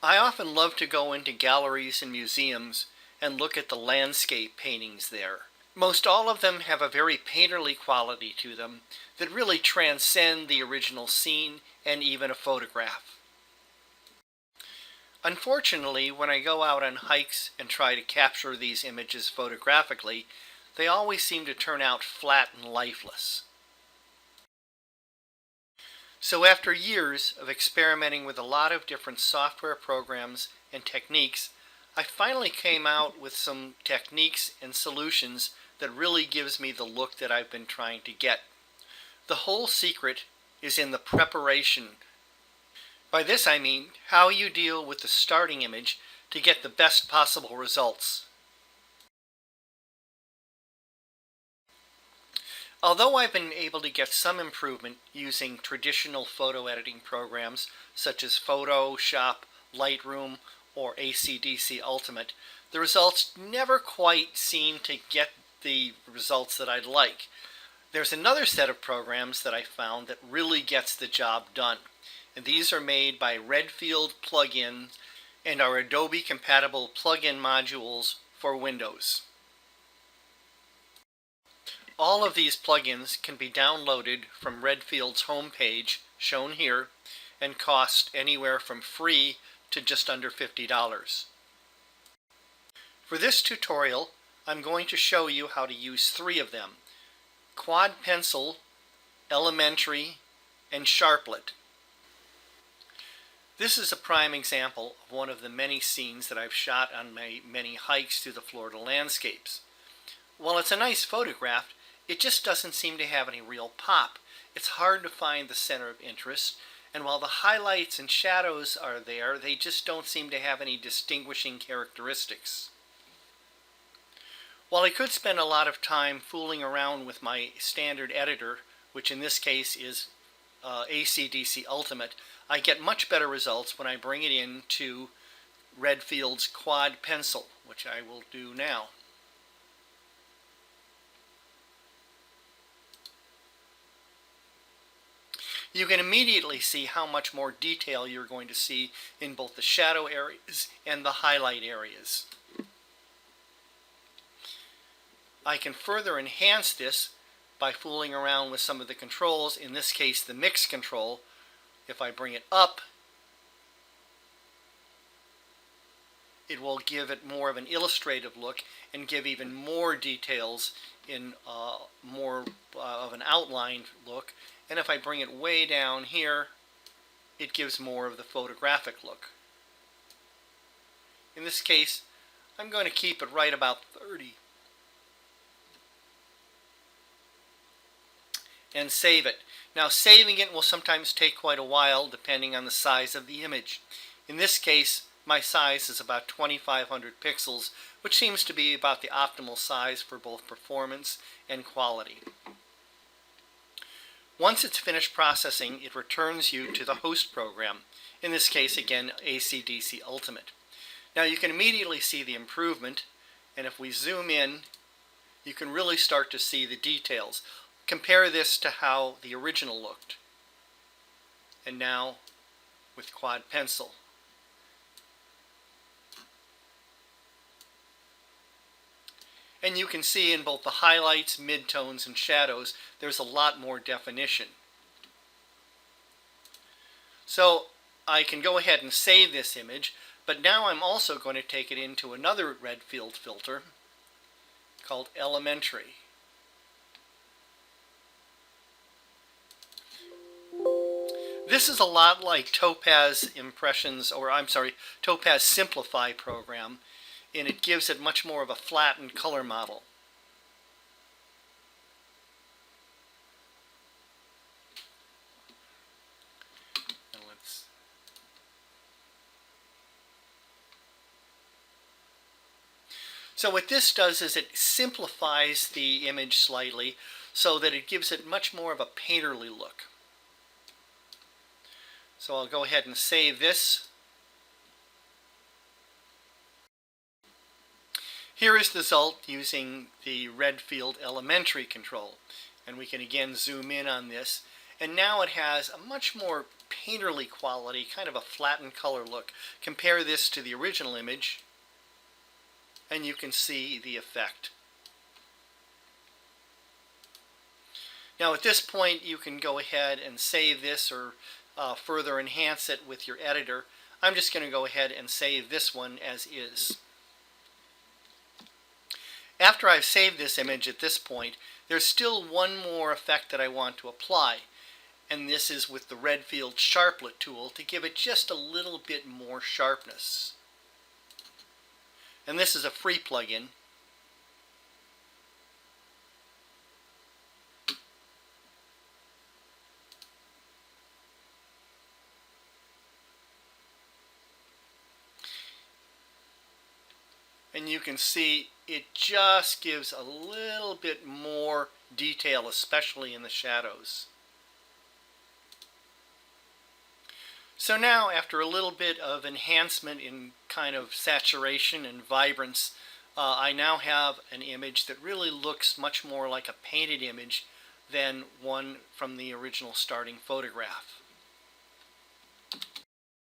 I often love to go into galleries and museums and look at the landscape paintings there. Most all of them have a very painterly quality to them that really transcend the original scene and even a photograph. Unfortunately, when I go out on hikes and try to capture these images photographically, they always seem to turn out flat and lifeless. So after years of experimenting with a lot of different software programs and techniques, I finally came out with some techniques and solutions that really gives me the look that I've been trying to get. The whole secret is in the preparation. By this I mean how you deal with the starting image to get the best possible results. Although I've been able to get some improvement using traditional photo editing programs such as Photoshop, Lightroom, or AC/DC Ultimate, the results never quite seem to get the results that I'd like. There's another set of programs that I found that really gets the job done, and these are made by Redfield plugins and are Adobe compatible plugin modules for Windows. All of these plugins can be downloaded from Redfield's homepage, shown here, and cost anywhere from free to just under $50. For this tutorial, I'm going to show you how to use three of them: Quad Pencil, Elementary, and Sharplet. This is a prime example of one of the many scenes that I've shot on my many hikes through the Florida landscapes. While it's a nice photograph, it just doesn't seem to have any real pop. It's hard to find the center of interest, and while the highlights and shadows are there, they just don't seem to have any distinguishing characteristics. While I could spend a lot of time fooling around with my standard editor, which in this case is AC/DC Ultimate, I get much better results when I bring it into Redfield's Quad Pencil, which I will do now. You can immediately see how much more detail you're going to see in both the shadow areas and the highlight areas. I can further enhance this by fooling around with some of the controls, in this case the mix control. If I bring it up, it will give it more of an illustrative look and give even more details in more of an outlined look. And if I bring it way down here, it gives more of the photographic look. In this case, I'm going to keep it right about 30. And save it. Now, saving it will sometimes take quite a while depending on the size of the image. In this case, my size is about 2500 pixels, which seems to be about the optimal size for both performance and quality. Once it's finished processing, it returns you to the host program, in this case again AC/DC Ultimate. Now you can immediately see the improvement, and if we zoom in, you can really start to see the details. Compare this to how the original looked, and now with Quad Pencil. And you can see in both the highlights, midtones, and shadows, there's a lot more definition. So I can go ahead and save this image, but now I'm also going to take it into another Redfield filter called Elementary. This is a lot like Topaz Impressions, or I'm sorry, Topaz Simplify program, and it gives it much more of a flattened color model. And so what this does is it simplifies the image slightly so that it gives it much more of a painterly look. So I'll go ahead and save this. Here is the result using the Redfield Elementary control. And we can again zoom in on this. And now it has a much more painterly quality, kind of a flattened color look. Compare this to the original image, and you can see the effect. Now at this point you can go ahead and save this or further enhance it with your editor. I'm just going to go ahead and save this one as is. After I've saved this image at this point, there's still one more effect that I want to apply, and this is with the Redfield Sharplet tool to give it just a little bit more sharpness. And this is a free plugin. And you can see it just gives a little bit more detail, especially in the shadows. So now, after a little bit of enhancement in kind of saturation and vibrance, I now have an image that really looks much more like a painted image than one from the original starting photograph.